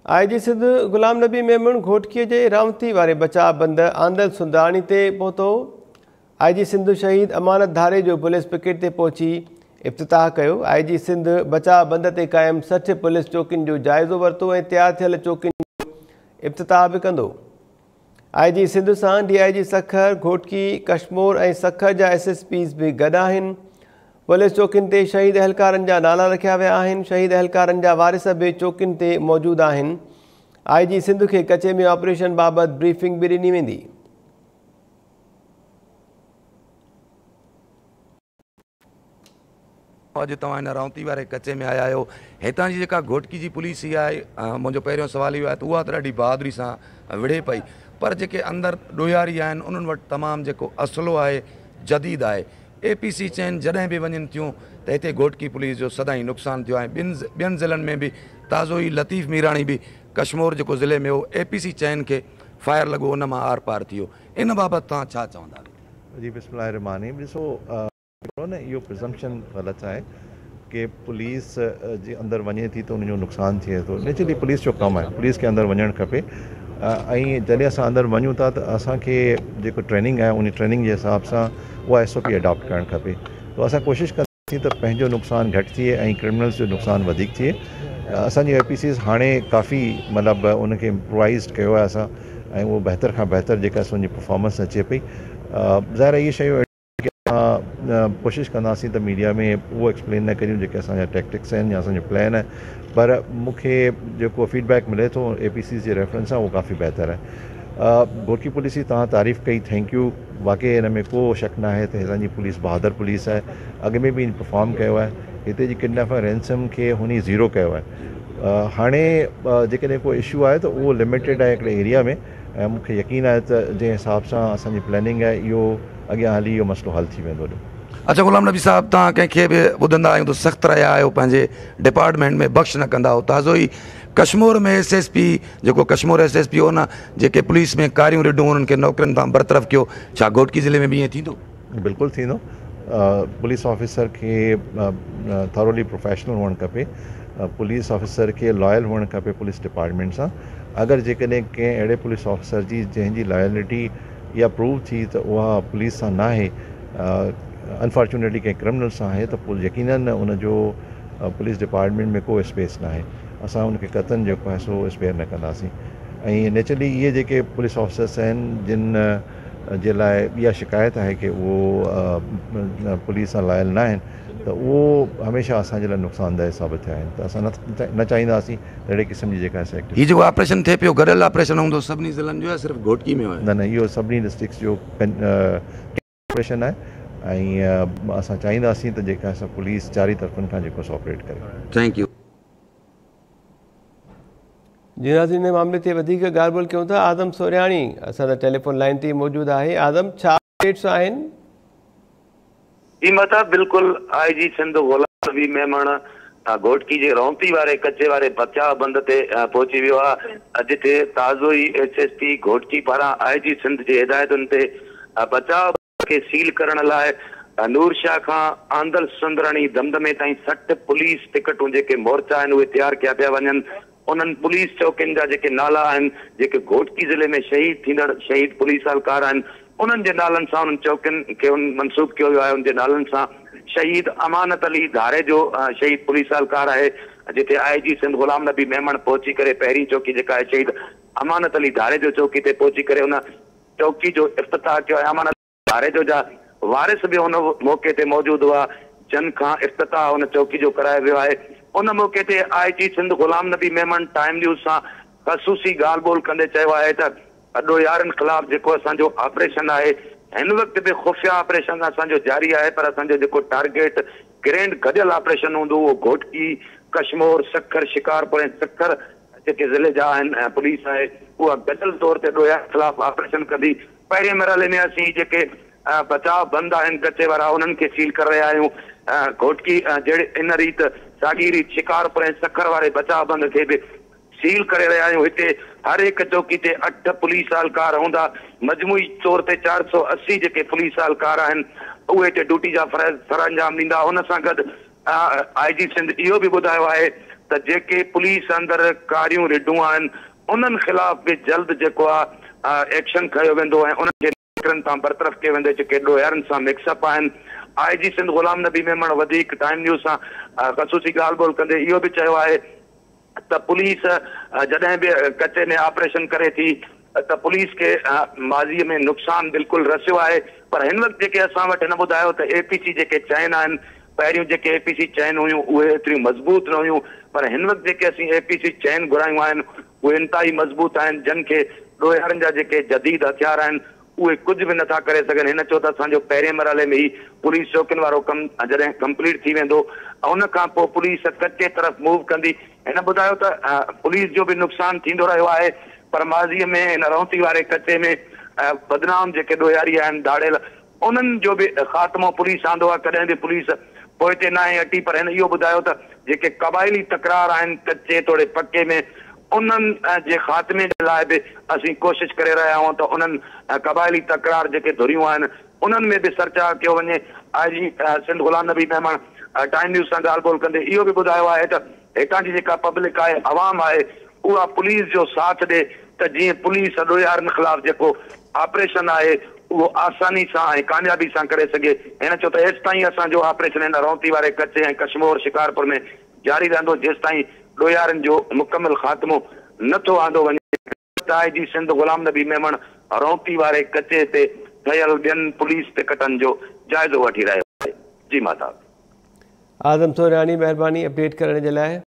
IG Sindh Ghulam Nabi Memon घोटकीअ जे रावती वारे बचाव बंद आंदल सुंदाणी ते पहुतो। IG सिंध शहीद अमानत धारे जो पुलिस पिकेट ते पहुची इफ्तिताह कयो। IG सिंध बचाव बंद ते क़ाइम 60 पुलिस चौकियुनि जो जाइज़ो वरितो ऐं तयारु थियल चौकियुनि जो इफ्तिताह बि कंदो। IG सिंध सां DIG सखर, घोटकी, कश्मोर ऐं सखर जा SSPs बि गॾु आहिनि। पुलिस चौकियुनि ते शहीद अहलकारनि जा नाला रखिया विया आहिनि। शहीद अहलकारनि जा वारिस बि चौकियुनि ते मौजूदु आहिनि। IG सिंध खे कचे में ऑपरेशन बाबति ब्रीफिंग बि ॾिनी वेंदी। अॼु तव्हां हिन रावती वारे कचे में आया आहियो। हितां जी जेका घोटकी जी पुलिस ई आहे, मुंहिंजो पहिरियों सुवाल इहो आहे त उहा त ॾाढी बहादुरी सां विढ़े पई, पर जेके अंदरि ॾोयारी आहिनि उन्हनि वटि तमामु जेको असलो आहे जदीद आहे। APC चइनि जॾहिं बि वञनि थियूं त हिते घोटकी पुलिस जो सदाईं नुक़सानु थियो आहे। ॿियनि ज़िलनि में बि ताज़ो ई लतीफ़ मीराणी बि कश्मोर जेको ज़िले में हो APC चइनि खे फायर लॻो, उन मां आर पार थी वियो। इन बाबति तव्हां छा चवंदा? जी बिस्मिल्लाहिर्रहमानिर्रहीम। ॾिसो न इहो प्रिज़म्पशन ग़लति आहे कि पुलिस जे अंदरि वञे थी त उनजो नुक़सानु थिए थो। नेचुरली पुलिस जो कमु आहे, पुलिस खे अंदरि वञणु खपे। ऐं जॾहिं असां अंदरि वञूं था त असांखे जेको ट्रेनिंग आहे उन ट्रेनिंग जे हिसाब सां उहा SOP अडॉप्ट करणु खपे। त असां कोशिशि कंदासीं त पंहिंजो नुक़सानु घटि थिए ऐं क्रिमिनल्स जो नुक़सानु वधीक थिए। असांजी APCs हाणे काफ़ी मतिलबु उनखे इम्प्रोवाइज़ कयो आहे असां, ऐं उहो बहितर खां बहितर जेका असांजी परफॉर्मेंस अचे पई। ज़ाहिर इहे शयूं कोशिशि कंदासीं त मीडिया में उहो एक्सप्लेन न करियूं जेके असांजा टैक्टिक्स आहिनि या असांजो प्लान आहे, पर मूंखे जेको फीडबैक मिले थो APCs जे रेफरेंस सां उहो काफ़ी बहितर आहे। घोटकी पुलिस जी तव्हां तारीफ़ कई, थैंक यू। वाक़ई हिन में को शक न आहे त हितां जी पुलिस बहादुर पुलिस आहे। अॻु में बि परफॉर्म कयो आहे। हिते जी किडनैपर रैंसम खे हुन ज़ीरो कयो आहे। हाणे जेकॾहिं को इशू आहे त उहो लिमिटेड आहे हिकिड़े एरिया में, ऐं मूंखे यकीन आहे त जंहिं हिसाब सां असांजी प्लैनिंग आहे इहो अॻियां हली इहो मसइलो हल थी वेंदो। अच्छा गुलाम नबी साहब, तव्हां कंहिंखे बि ॿुधंदा आहियूं त सख़्तु रहिया आहियो, पंहिंजे डिपार्टमेंट में बख़्श न कंदा हो। ताज़ो ई कश्मोर में SSP जेको कश्मोर SSP हो न, जेके पुलिस में कारियूं रिढूं उन्हनि खे नौकरनि तां बरतरफ़ कयो, छा घोटकी ज़िले में बि ईअं थींदो? बिल्कुलु थींदो। पुलिस ऑफिसर खे थॉरोली प्रोफेशनल हुअणु खपे। पुलिस ऑफिसर खे लॉयल हुअणु खपे पुलिस डिपार्टमेंट सां। अगरि जेकॾहिं कंहिं अहिड़े पुलिस ऑफिसर जी जंहिंजी लॉयलिटी या प्रूव थी त उहा पुलिस सां न आहे, अनफॉर्चुनेटली कंहिं क्रिमिनल सां आहे, त पोइ यकीनन उनजो पुलिस डिपार्टमेंट में को स्पेस न आहे। असां उनखे क़तन जेको आहे सो स्पेयर न कंदासीं। ऐं नेचुरली इहे जेके पुलिस ऑफिसर्स आहिनि जिन जे लाइ इहा शिकायत आहे कि उहो पुलिस सां लायल न आहिनि, त उहो हमेशह असांजे लाइ नुक़सानदेह साबित थिया आहिनि। त असां न चाहींदासीं अहिड़े क़िस्म जी जेका एक्टिविटी। हीउ जेको ऑपरेशन थिए पियो, गॾियल ऑपरेशन हूंदो सभिनी ज़िलनि जो या सिर्फ़ु घोटकी में? न, इहो सभिनी डिस्ट्रिक्ट्स जो ऑपरेशन आहे। ऐं असां चाहींदासीं त जेका असां पुलिस चारी तरफ़नि खां जेको ऑपरेट करे। Thank U. जी नाज़रीन, मामले ते वधीक ॻाल्हि ॿोल कयूं था। आज़म सोरियाणी असां टेलीफोन लाइन ते मौजूदु आहे। आज़म, छा अपडेट्स आहिनि? जी मता बिल्कुलु IG सिंध गुलाम नबी मेमन घोटकी जे रावती वारे कचे वारे बचाव बंद ते पहुची वियो आहे, जिते ताज़ो ई SSP घोटकी पारां IG सिंध जे हिदायतुनि ते बचाव खे सील करण लाइ नूर शाह खां आंदल सुंदराणी दमदमे ताईं 60 पुलिस टिकटूं जेके मोर्चा आहिनि उहे तयारु कया पिया वञनि। उन्हनि पुलिस चौकियुनि जा जेके नाला आहिनि, जेके घोटकी ज़िले में शहीद थींदड़ शहीद पुलिस अहलकार आहिनि, उन्हनि जे नालनि सां उन्हनि चौकियुनि खे मनसूब कयो वियो आहे। उनजे नालनि सां शहीद अमानत अली धारे जो शहीद पुलिस अहलकार आहे, जिते IG सिंध गुलाम नबी मेमन पहुची करे पहिरीं चौकी जेका आहे शहीद अमानत अली धारे जो चौकी ते पहुची करे उन चौकी जो इफ्तिताह कयो आहे। अमानत धारे जो जा वारिस बि उन मौक़े ते मौजूदु हुआ, जन खां इफ्तिताह उन चौकी जो करायो वियो आहे। उन मौक़े ते IG Sindh Ghulam Nabi Memon time news सां ख़सूसी ॻाल्हि ॿोल कंदे चयो आहे त ॾोयारनि ख़िलाफ़ जेको असांजो ऑपरेशन आहे हिन वक़्तु बि खुफ़िया ऑपरेशन असांजो जारी आहे, पर असांजो जेको टारगेट ग्रैंड गॾियल ऑपरेशन हूंदो उहो घोटकी, कश्मोर, सखर, शिकारपुर ऐं सखर जेके ज़िले जा आहिनि पुलिस आहे उहा गॾियल तौर ते ॾोयारनि ख़िलाफ़ ऑपरेशन कंदी। पहिरें मरहले में असीं जेके बचाव बंद आहिनि कचे वारा उन्हनि खे सील करे रहिया आहियूं। घोटकी जहिड़े इन रीति साॻी रीति शिकारपुर ऐं सखर वारे बचाव बंद खे बि सील करे रहिया आहियूं। हिते हर हिकु चौकी ते 8 पुलिस अहलकार हूंदा। मजमूई तौर ते 480 जेके पुलिस अहलकार आहिनि उहे हिते ड्यूटी जा सर अंजाम ॾींदा। हुन सां गॾु IG सिंध इहो बि ॿुधायो आहे त त जेके पुलिस अंदरि कारियूं रिढूं आहिनि उन्हनि ख़िलाफ़ बि जल्द जेको आहे एक्शन खयो वेंदो ऐं उन्हनि खे तां बरतरफ़ कयो वेंदो जेके ॾोयारनि सां मिक्सअप आहिनि। IG सिंध ग़ुलाम नबी मेमण वधीक टाइम न्यूज़ सां ख़सूसी ॻाल्हि ॿोल कंदे इहो बि चयो आहे त पुलिस जॾहिं बि कचे में ऑपरेशन करे थी त पुलिस खे माज़ीअ में नुक़सानु बिल्कुलु रसियो आहे, पर हिन वक़्तु जेके असां वटि हिन ॿुधायो त APC जेके चैन आहिनि पहिरियों जेके APC चैन हुयूं उहे एतिरियूं मज़बूत न हुयूं, पर हिन वक़्तु जेके असीं APC चैन घुरायूं आहिनि उहे इंतिहाई मज़बूत आहिनि, जिन खे ॾोयारनि जा जेके जदीद हथियार आहिनि उहे कुझु बि नथा करे सघनि। हिन चयो त असांजो पहिरें मरहले में ई पुलिस चौकियुनि वारो कमु जॾहिं कंप्लीट थी वेंदो उन खां पोइ पुलिस कचे तरफ़ मूव कंदी। हिन ॿुधायो त पुलिस जो बि नुक़सानु थींदो रहियो आहे, पर माज़ीअ में हिन रौंती वारे कचे में बदनाम जेके ॾोयारी आहिनि दाड़ियल उन्हनि जो बि ख़ात्मो पुलिस आंदो आहे, कॾहिं बि पुलिस पोइ ते न आहे हटी। पर हिन इहो ॿुधायो त जेके क़बाइली तकरार आहिनि कचे थोरे पके में उन्हनि जे ख़ात्मे जे लाइ बि असीं कोशिशि करे रहिया आहियूं त उन्हनि क़बाइली तकरार जेके धुरियूं आहिनि उन्हनि में बि सरचार कयो वञे। IG सिंध ग़ुलाम नबी मेमण टाइम न्यूज़ सां ॻाल्हि ॿोल कंदे इहो बि ॿुधायो आहे त हितां जी जेका पब्लिक आहे अवाम आहे उहा पुलिस जो साथ ॾिए त जीअं पुलिस ॾोयारनि ख़िलाफ़ जेको ऑपरेशन आहे उहो आसानी सां ऐं कामयाबी सां करे सघे। हिन चयो त हेसि ताईं असांजो ऑपरेशन हिन रौंती वारे कचे ऐं कशमोर शिकारपुर में जारी रहंदो जेसि ताईं ॾोयारनि जो मुकमिल ख़ात्मो नथो आंदो वञे। IG सिंध ग़ुलाम नबी मेमण रौंती वारे कचे ते ठहियल ॿियनि पुलिस पिकटनि जो जाइज़ो वठी रहियो आहे। जी माता आज़म सोनियानी, महिरबानी अपडेट करण जे लाइ।